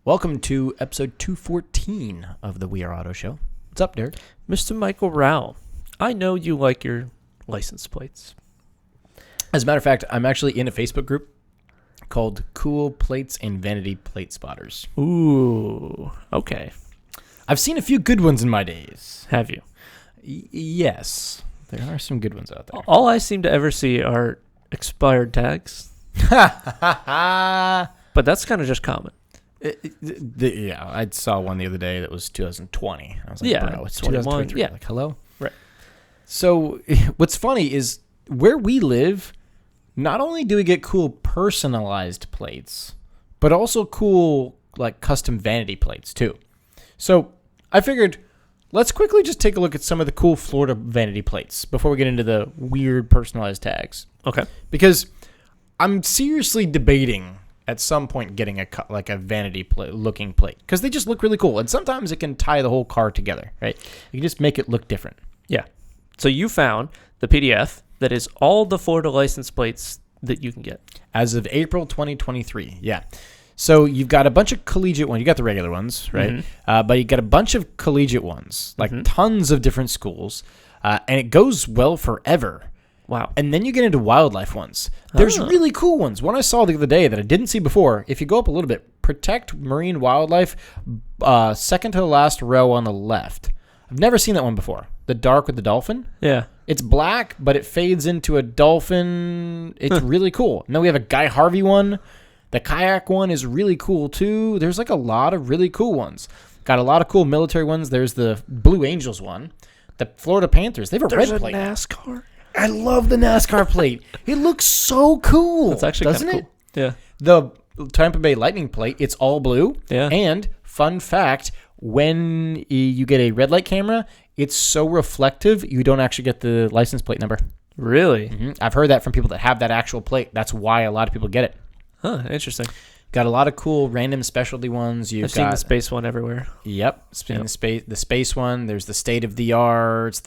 Welcome to episode 214 of the We Are Auto Show. What's up, Derek? Mr. Michael Rao, I know you like your license plates. As a matter of fact, I'm actually in a Facebook group called Cool Plates and Vanity Plate Spotters. Ooh, okay. I've seen a few good ones in my days. Have you? Yes, there are some good ones out there. All I seem to ever see are expired tags. But that's kind of just common. Yeah, I saw one the other day that was 2020. I was like, Yeah, bro, it's 21, 2023. yeah. Like, hello? Right. So what's funny is where we live, not only do we get cool personalized plates, but also cool like custom vanity plates too. So I figured let's quickly just take a look at some of the cool Florida vanity plates before we get into the weird personalized tags. Okay. Because I'm seriously debating at some point getting a vanity looking plate because they just look really cool. And sometimes it can tie the whole car together, right? You can just make it look different. Yeah. So you found the PDF that is all the Florida license plates that you can get. As of April 2023, yeah. So you've got a bunch of collegiate ones. You got the regular ones, right? Mm-hmm. But you got a bunch of collegiate ones, like tons of different schools. And it goes well forever. Wow. And then you get into wildlife ones. There's really cool ones. One I saw the other day that I didn't see before. If you go up a little bit, protect marine wildlife, second to the last row on the left. I've never seen that one before. The dark with the dolphin. Yeah. It's black, but it fades into a dolphin. It's really cool. And then we have a Guy Harvey one. The kayak one is really cool too. There's like a lot of really cool ones. Got a lot of cool military ones. There's the Blue Angels one. The Florida Panthers. They have a red plate. There's a NASCAR. I love the NASCAR plate. It looks so cool. That's actually doesn't kind it? of cool. Yeah. The Tampa Bay Lightning plate, it's all blue. Yeah. And fun fact, when you get a red light camera, it's so reflective you don't actually get the license plate number. Really? I've heard that from people that have that actual plate. That's why a lot of people get it. Huh, interesting. Got a lot of cool random specialty ones. I've seen the space one everywhere. Yep. The space one. There's the state of the art.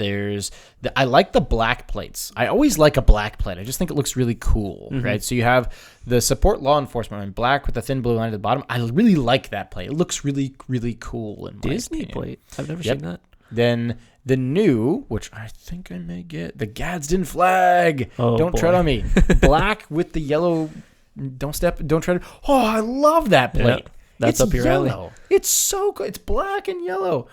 I like the black plates. I always like a black plate. I just think it looks really cool, right? So you have the support law enforcement in black with the thin blue line at the bottom. I really like that plate. It looks really, really cool in my Disney opinion. plate. I've never seen that. Then the new, which I think I may get, the Gadsden flag. Oh, Don't boy. tread on me. Black with the yellow. Don't tread. Oh, I love that plate. Yeah, that's it's up your yellow. alley. It's so good. It's black and yellow.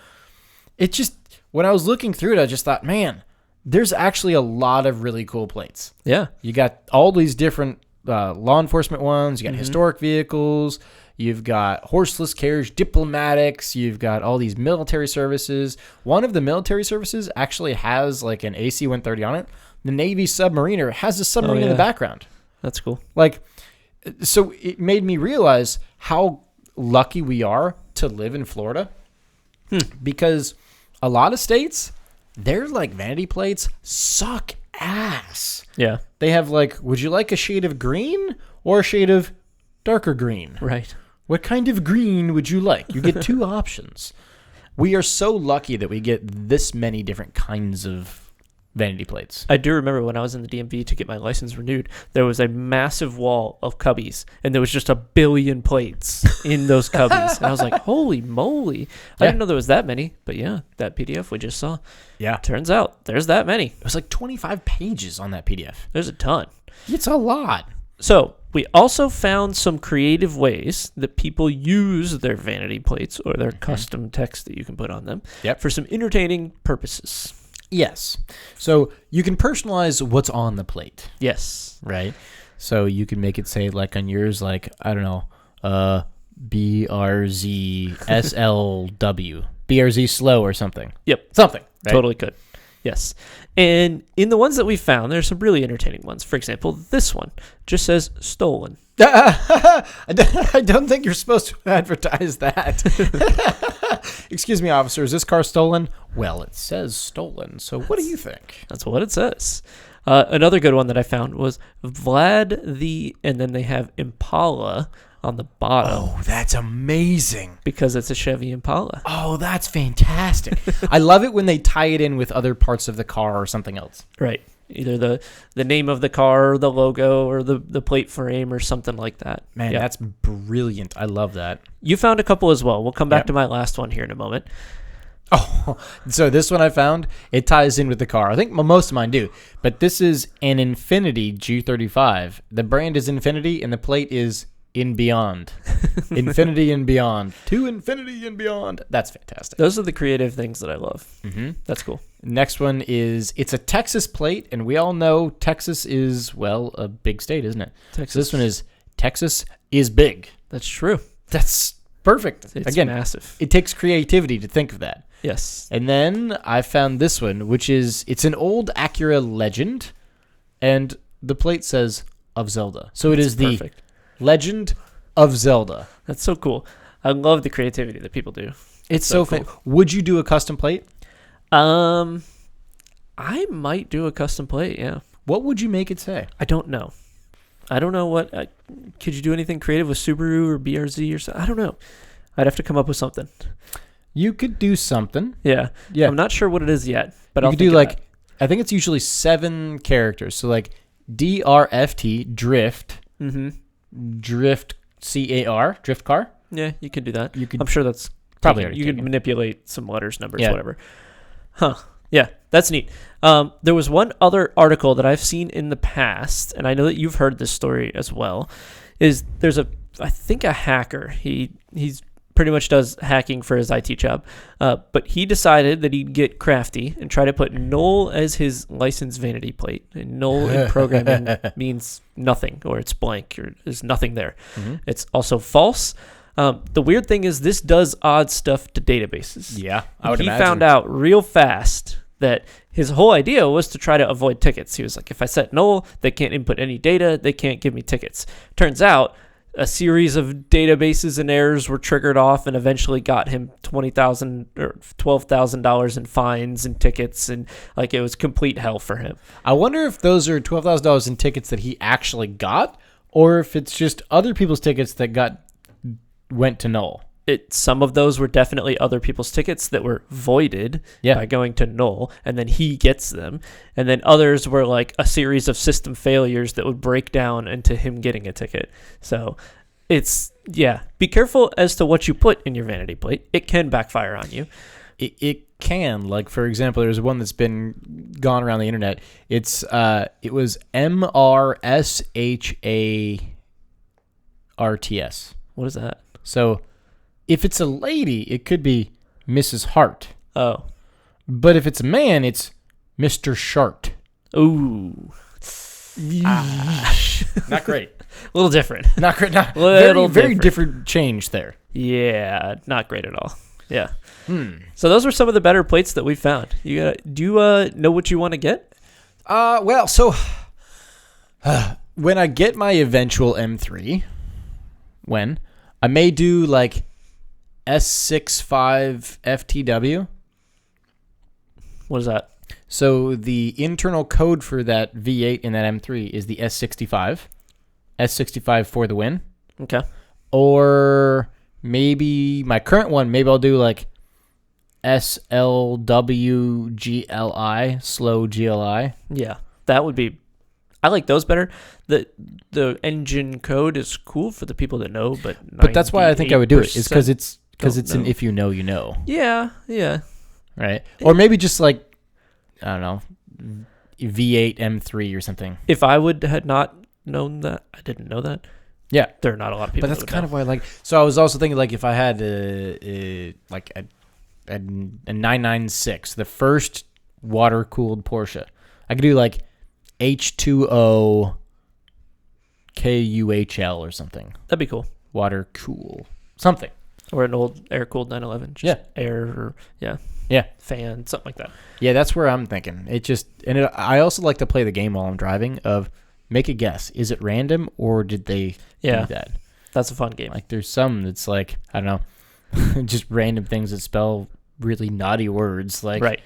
It just, when I was looking through it, I just thought, man, there's actually a lot of really cool plates. Yeah. You got all these different law enforcement ones. You got historic vehicles. You've got horseless carriage, diplomatics. You've got all these military services. One of the military services actually has like an AC-130 on it. The Navy submariner has a submarine in the background. That's cool. Like, so it made me realize how lucky we are to live in Florida because a lot of states, their like vanity plates suck ass. Yeah. They have like, would you like a shade of green or a shade of darker green? Right. What kind of green would you like? You get two options. We are so lucky that we get this many different kinds of vanity plates. I do remember when I was in the DMV to get my license renewed, there was a massive wall of cubbies, and there was just a billion plates in those cubbies. And I was like, holy moly. I didn't know there was that many, but yeah, that PDF we just saw. Yeah. Turns out there's that many. It was like 25 pages on that PDF. There's a ton. It's a lot. So we also found some creative ways that people use their vanity plates or their custom text that you can put on them for some entertaining purposes. Yes. So you can personalize what's on the plate. Yes. Right? So you can make it say, like on yours, like, I don't know, BRZSLW. BRZ slow or something. Yep. Something. Right? Totally could. Yes. And in the ones that we found, there's some really entertaining ones. For example, this one just says stolen. I don't think you're supposed to advertise that. Excuse me, officer, is this car stolen? Well, it says stolen, so what do you think? That's what it says. Another good one that I found was Vlad and then they have Impala on the bottom. Oh, that's amazing. Because it's a Chevy Impala. Oh, that's fantastic. I love it when they tie it in with other parts of the car or something else. Right. either the name of the car, or the logo, or the plate frame, or something like that. Man, that's brilliant. I love that. You found a couple as well. We'll come back Yep. to my last one here in a moment. Oh, so this one I found, it ties in with the car. I think most of mine do. But this is an Infinity G35. The brand is Infinity, and the plate is In Beyond. Infinity and Beyond. To Infinity and Beyond. That's fantastic. Those are the creative things that I love. Mm-hmm. That's cool. Next one is, it's a Texas plate, and we all know Texas is, well, a big state, isn't it? Texas. So this one is, Texas is big. That's true. That's perfect. It's Again, massive. it takes creativity to think of that. Yes. And then I found this one, which is, it's an old Acura Legend, and the plate says, of Zelda. So it is Perfect. the Legend of Zelda. That's so cool. I love the creativity that people do. It's so cool. Would you do a custom plate? I might do a custom plate, yeah. What would you make it say? I don't know. I don't know what... could you do anything creative with Subaru or BRZ or something? I don't know. I'd have to come up with something. You could do something. Yeah. Yeah. I'm not sure what it is yet, but You I'll could think do of like, I think it's usually 7 characters. So like DRFT, drift, drift CAR, drift car. Yeah, you could do that. You could I'm sure that's probably taken. already You could taken. manipulate some letters, numbers, Yeah. whatever. Huh. Yeah, that's neat. There was one other article that I've seen in the past, and I know that you've heard this story as well. Is there's I think a hacker. He's pretty much does hacking for his IT job, but he decided that he'd get crafty and try to put null as his license vanity plate. And null in programming means nothing, or it's blank, or there's nothing there. Mm-hmm. It's also false. The weird thing is this does odd stuff to databases. Yeah, I would He imagine. found out real fast that his whole idea was to try to avoid tickets. He was like, if I set null, they can't input any data, they can't give me tickets. Turns out a series of databases and errors were triggered off and eventually got him $20,000 or $12,000 in fines and tickets, and like it was complete hell for him. I wonder if those are $12,000 in tickets that he actually got, or if it's just other people's tickets that went to null. Some of those were definitely other people's tickets that were voided by going to null, and then he gets them. And then others were like a series of system failures that would break down into him getting a ticket. So be careful as to what you put in your vanity plate. It can backfire on you. It can. Like, for example, there's one that's been gone around the internet. It was MRSHARTS. What is that? So if it's a lady, it could be Mrs. Hart. Oh. But if it's a man, it's Mr. Shart. Ooh. Not great. A little different. Not great. Not Little very different. different change there. Yeah, not great at all. Yeah. So those were some of the better plates that we found. Do you know what you want to get? Well, so when I get my eventual M3, I may do like S65 FTW. What is that? So the internal code for that V8 in that M3 is the S65. S65 for the win. Okay. Or maybe my current one, maybe I'll do like SLWGLI, slow GLI. Yeah, that would be. I like those better. The engine code is cool for the people that know, but that's why I think I would do it. Is because it's know. an if you know, you know. Yeah. Right. Or maybe just like, I don't know, V8 M3 or something. If I had not known that, I didn't know that. Yeah, there are not a lot of people. But that's kind of why I like. So I was also thinking like if I had a 996, the first water cooled Porsche, I could do like H2O KUHL or something. That'd be cool. Water cool something. Or an old air cooled 911. Just air or fan, something like that. Yeah, that's where I'm thinking. I also like to play the game while I'm driving of make a guess. Is it random or did they do that? That's a fun game. Like there's some that's like, I don't know, just random things that spell really naughty words like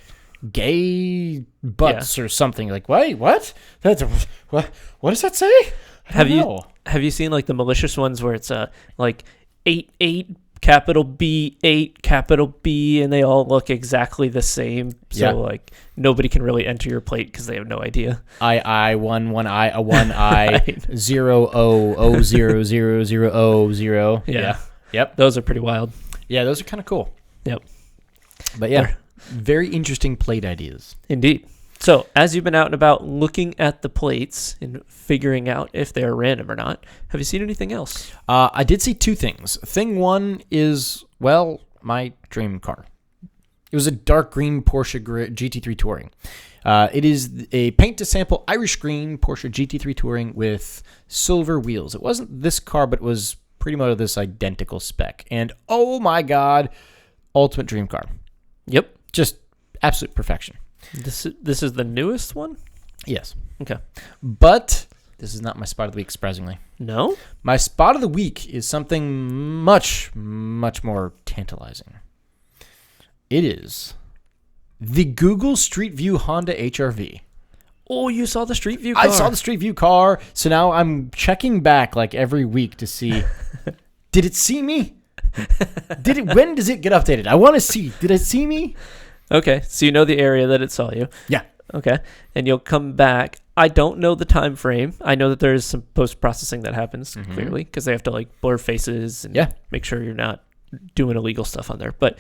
gay butts or something. Like, wait, what? What does that say? Have you seen like the malicious ones where it's like 8 capital B8, capital B, and they all look exactly the same. So Yeah. like nobody can really enter your plate because they have no idea. I 1 I a 1 I Right. 0 O O 0 0 0 O 0. Yeah. Yep. Those are pretty wild. Yeah, those are kind of cool. Yep. But yeah, They're- very interesting plate ideas. Indeed. So, as you've been out and about looking at the plates and figuring out if they're random or not, have you seen anything else? I did see two things. Thing one is, well, my dream car. It was a dark green Porsche GT3 Touring. It is a paint to sample Irish green Porsche GT3 Touring with silver wheels. It wasn't this car, but it was pretty much this identical spec. And oh my God, ultimate dream car. Yep. Just absolute perfection. This is the newest one? Yes. Okay. But this is not my spot of the week, surprisingly. No? My spot of the week is something much, much more tantalizing. It is the Google Street View Honda HR-V. Oh, you saw the Street View car. I saw the Street View car, so now I'm checking back like every week to see, did it see me? When does it get updated? I want to see. Did it see me? Okay, so you know the area that it saw you. Yeah. Okay, and you'll come back. I don't know the time frame. I know that there is some post-processing that happens, clearly, because they have to like blur faces and make sure you're not doing illegal stuff on there. But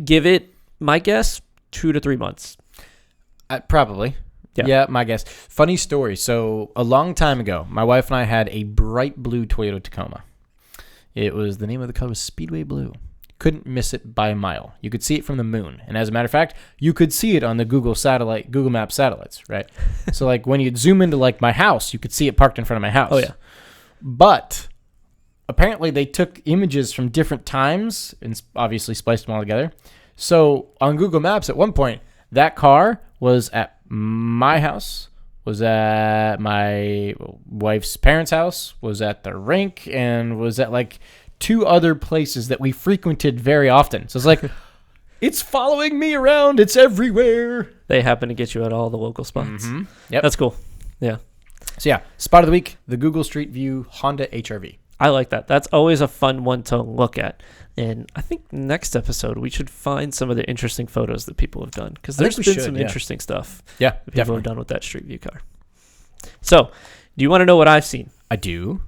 give it, my guess, 2 to 3 months. Probably. Yeah, my guess. Funny story. So a long time ago, my wife and I had a bright blue Toyota Tacoma. It was, the name of the color was Speedway Blue. Couldn't miss it by a mile. You could see it from the moon. And as a matter of fact, you could see it on the Google Maps satellites, right? So like when you'd zoom into like my house, you could see it parked in front of my house. Oh, yeah. But apparently they took images from different times and obviously spliced them all together. So on Google Maps at one point, that car was at my house, was at my wife's parents' house, was at the rink, and was at like 2 other places that we frequented very often. So it's like, it's following me around. It's everywhere. They happen to get you at all the local spots. Yep. That's cool. Yeah. So yeah, spot of the week, the Google Street View Honda HR-V. I like that. That's always a fun one to look at. And I think next episode we should find some of the interesting photos that people have done, because there's been some interesting stuff Yeah, that people definitely. have done with that Street View car. So, do you want to know what I've seen? I do.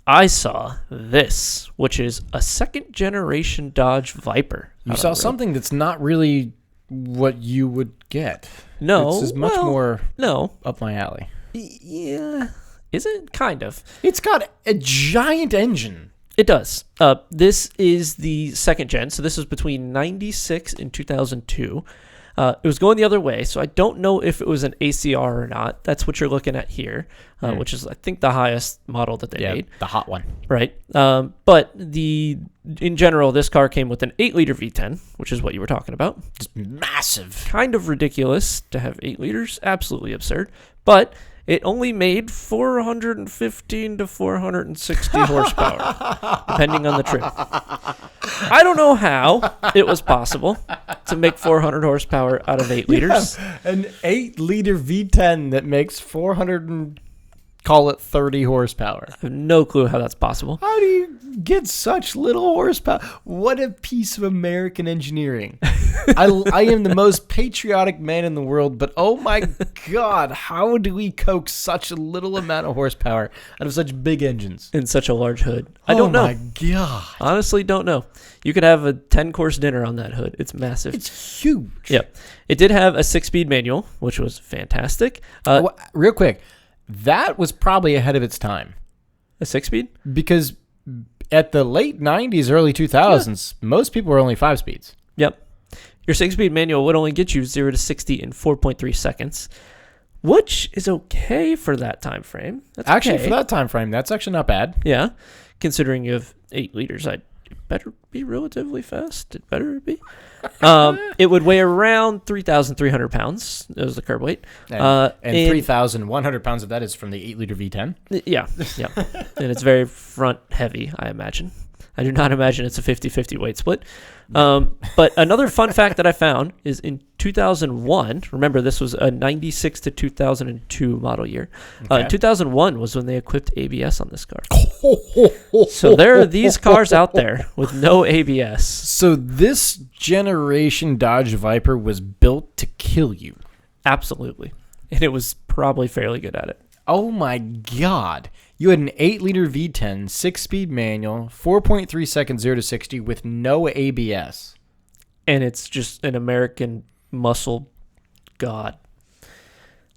I saw this, which is a second generation Dodge Viper. You saw something that's not really what you would get. No, This is much more No, up my alley. yeah, is it? Kind of. It's got a giant engine. It does. This is the second gen, so this was between 96 and 2002. It was going the other way, so I don't know if it was an ACR or not. That's what you're looking at here, which is, I think, the highest model that they made. The hot one. Right. But in general, this car came with an 8-liter V10, which is what you were talking about. Just massive. Kind of ridiculous to have 8 liters. Absolutely absurd. But it only made 415 to 460 horsepower, depending on the trim. I don't know how it was possible to make 400 horsepower out of 8 liters. An 8-liter V10 that makes 30 horsepower. I have no clue how that's possible. How do you get such little horsepower? What a piece of American engineering. I am the most patriotic man in the world, but oh my God, how do we coax such a little amount of horsepower out of such big engines? In such a large hood. I don't know. Oh my God. Honestly, don't know. You could have a 10-course dinner on that hood. It's massive. It's huge. Yep. It did have a 6-speed manual, which was fantastic. Real quick, that was probably ahead of its time. A 6-speed? Because at the late 90s, early 2000s, most people were only 5 speeds. Yep. Your 6-speed manual would only get you 0 to 60 in 4.3 seconds, which is okay for that time frame. That's Actually, okay. for that time frame, that's actually not bad. Yeah. Considering you have 8 liters, it better be relatively fast. It better be. It would weigh around 3,300 pounds. That was the curb weight. And 3,100 pounds of that is from the 8-liter V10. Yeah. And it's very front heavy, I imagine. I do not imagine it's a 50-50 weight split. But another fun fact that I found is in 2001, remember this was a 96 to 2002 model year. Okay. In 2001 was when they equipped ABS on this car. So there are these cars out there with no ABS. So this generation Dodge Viper was built to kill you. Absolutely. And it was probably fairly good at it. Oh my God. You had an 8-liter V10, 6-speed manual, 4.3 seconds 0 to 60 with no ABS. And it's just an American muscle god.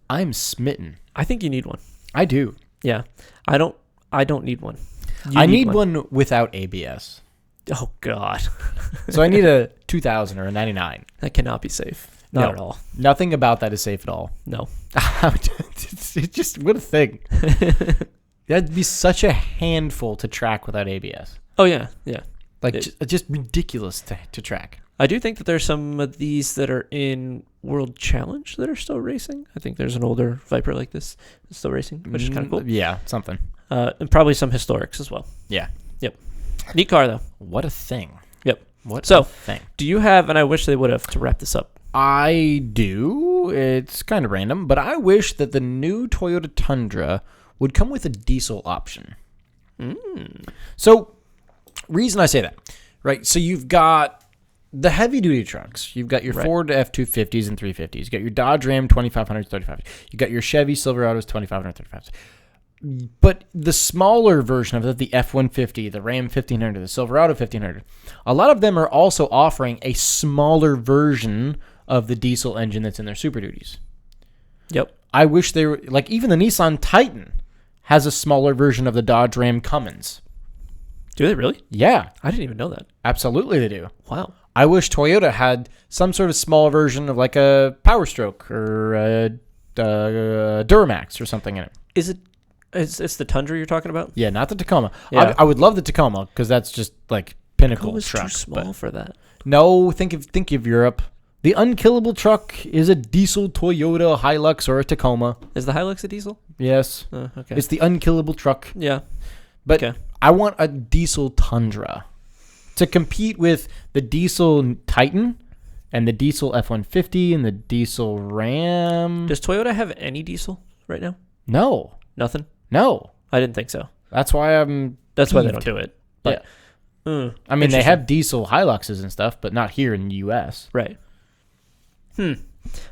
I'm smitten. I think you need one. I do. Yeah. I don't need one. I need one without ABS. Oh God. So I need a 2000 or a 99. That cannot be safe. Not at all. Nothing about that is safe at all. No. It's just, what a thing. That'd be such a handful to track without ABS. Oh yeah. Yeah. Like just ridiculous to track. I do think that there's some of these that are in World Challenge that are still racing. I think there's an older Viper like this that's still racing, which is kind of cool. Yeah, something. And probably some historics as well. Yeah. Yep. Neat car, though. What a thing. Yep. What a thing. Do you have, and I wish they would have, to wrap this up. I do. It's kind of random, but I wish that the new Toyota Tundra would come with a diesel option. So, reason I say that, right? So you've got the heavy-duty trucks. You've got your Ford F-250s and 350s. You've got your Dodge Ram 2500s, 35s. You've got your Chevy Silverados 2500s, 35s. But the smaller version of it, the F-150, the Ram 1500, the Silverado 1500, a lot of them are also offering a smaller version of the diesel engine that's in their Super Duties. Yep. I wish they were, like, even the Nissan Titan has a smaller version of the Dodge Ram Cummins. Do they really? Yeah. I didn't even know that. Absolutely they do. Wow. I wish Toyota had some sort of small version of like a Power Stroke or a Duramax or something in it. Is it? It's the Tundra you're talking about? Yeah, not the Tacoma. Yeah. I would love the Tacoma because that's just like pinnacle Tacoma's truck. too small for that. No, think of Europe. The unkillable truck is a diesel Toyota Hilux or a Tacoma. Is the Hilux a diesel? Yes. Okay. It's the unkillable truck. Yeah. But okay. I want a diesel Tundra to compete with the diesel Titan and the diesel F-150 and the diesel Ram. Does Toyota have any diesel right now? No. Nothing? No. I didn't think so. That's why I'm That's why they peeved. don't do it. But, yeah. I mean, they have diesel Hiluxes and stuff, but not here in the U.S. Right.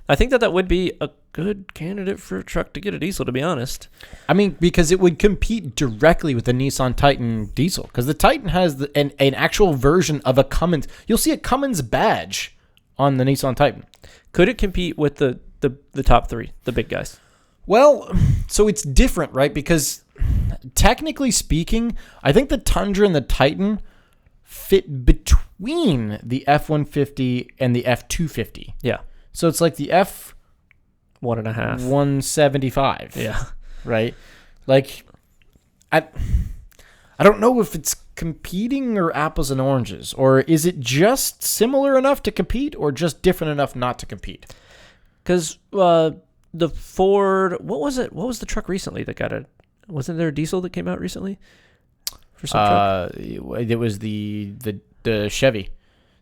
I think that would be a good candidate for a truck to get a diesel, to be honest. I mean, because it would compete directly with the Nissan Titan diesel. Because the Titan has an actual version of a Cummins. You'll see a Cummins badge on the Nissan Titan. Could it compete with the top three, the big guys? Well, so it's different, right? Because technically speaking, I think the Tundra and the Titan fit between the F-150 and the F-250. Yeah. So it's like the F 1.5 175. Yeah. Right? Like I don't know if it's competing or apples and oranges, or is it just similar enough to compete or just different enough not to compete? Cuz the Ford, what was it? What was the truck recently that got wasn't there a diesel that came out recently? For some truck? It was the Chevy.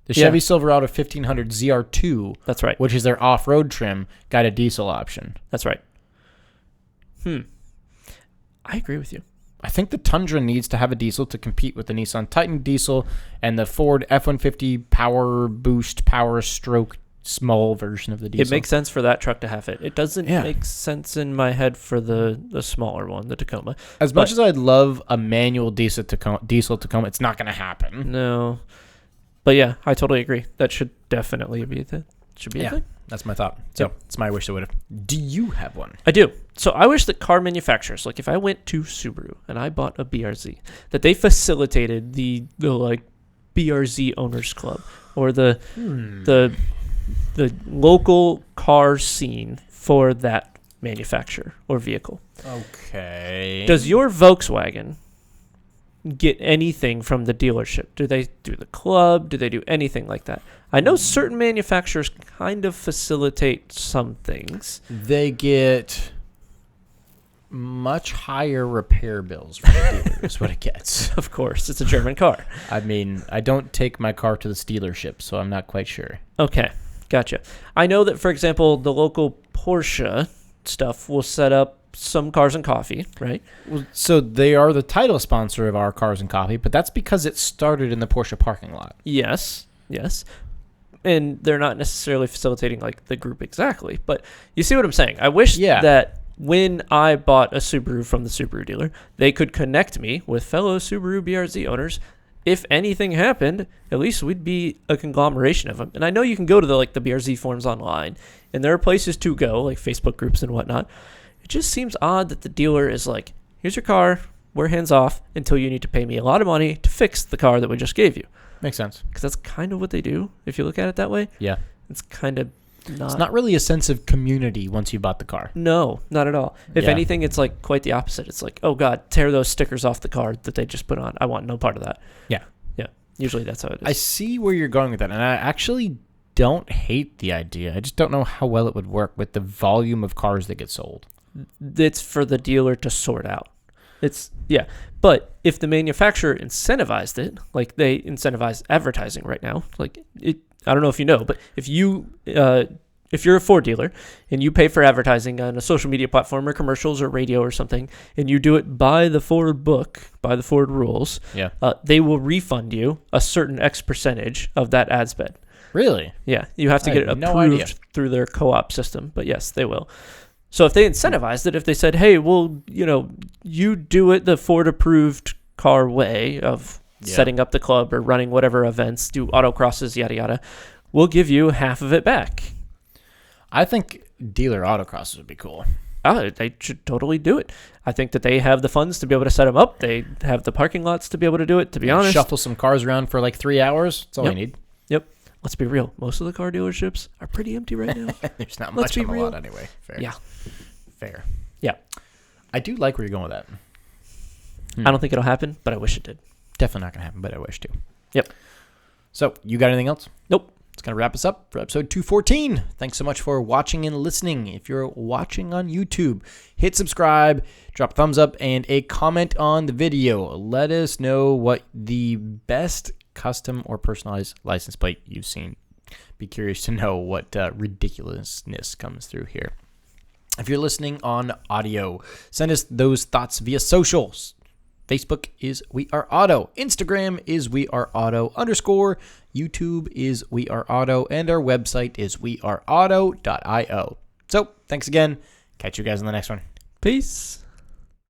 The Chevy Silverado 1500 ZR2, that's right, which is their off-road trim, got a diesel option. That's right. I agree with you. I think the Tundra needs to have a diesel to compete with the Nissan Titan diesel and the Ford F-150 Power Boost, Power Stroke small version of the diesel. It makes sense for that truck to have it. It doesn't make sense in my head for the smaller one, the Tacoma. As much as I'd love a manual diesel Tacoma, it's not going to happen. No. But yeah, I totally agree. That should definitely be a thing. That's my thought. So it's my wish they would have. Do you have one? I do. So I wish that car manufacturers, like if I went to Subaru and I bought a BRZ, that they facilitated the like BRZ Owners Club or the local car scene for that manufacturer or vehicle. Okay. Does your Volkswagen get anything from the dealership? Do they do the club? Do they do anything like that? I know certain manufacturers kind of facilitate some things. They get much higher repair bills from the dealer is what it gets. Of course, it's a German car. I mean, I don't take my car to the dealership, so I'm not quite sure. Okay. Gotcha. I know that, for example, the local Porsche stuff will set up some Cars and Coffee, right? Well, so they are the title sponsor of our Cars and Coffee, but that's because it started in the Porsche parking lot. Yes. And they're not necessarily facilitating like the group exactly, but you see what I'm saying. I wish that when I bought a Subaru from the Subaru dealer, they could connect me with fellow Subaru BRZ owners. If anything happened, at least we'd be a conglomeration of them. And I know you can go to the BRZ forums online, and there are places to go, like Facebook groups and whatnot. It just seems odd that the dealer is like, here's your car, we're hands off until you need to pay me a lot of money to fix the car that we just gave you. Makes sense. Because that's kind of what they do, if you look at it that way. Yeah. It's kind of not... It's not really a sense of community once you bought the car. No, not at all. If anything, it's like quite the opposite. It's like, oh, God, tear those stickers off the car that they just put on. I want no part of that. Yeah. Usually that's how it is. I see where you're going with that, and I actually don't hate the idea. I just don't know how well it would work with the volume of cars that get sold. It's for the dealer to sort out. But if the manufacturer incentivized it, like they incentivize advertising right now, like I don't know if you know, but if you're a Ford dealer and you pay for advertising on a social media platform or commercials or radio or something, and you do it by the Ford book, by the Ford rules, they will refund you a certain X percentage of that ad spend. Really? Yeah, you have to get it approved through their co-op system, but yes, they will. So if they incentivized it, if they said, hey, well, you do it the Ford approved car way of setting up the club or running whatever events, do autocrosses, yada, yada, we'll give you half of it back. I think dealer autocrosses would be cool. They should totally do it. I think that they have the funds to be able to set them up. They have the parking lots to be able to do it, to be honest. Shuffle some cars around for like 3 hours. That's all you need. Yep. Let's be real. Most of the car dealerships are pretty empty right now. There's not much on the lot anyway. Fair. Yeah. Fair. Yeah. I do like where you're going with that. I don't think it'll happen, but I wish it did. Definitely not going to happen, but I wish to. Yep. So, you got anything else? Nope. It's going to wrap us up for episode 214. Thanks so much for watching and listening. If you're watching on YouTube, hit subscribe, drop a thumbs up, and a comment on the video. Let us know what the best custom or personalized license plate you've seen. Be curious to know what ridiculousness comes through here. If you're listening on audio, send us those thoughts via socials. Facebook is We Are Auto. Instagram is We Are Auto _ YouTube is We Are Auto. And our website is weareauto.io. So, thanks again. Catch you guys in the next one. Peace.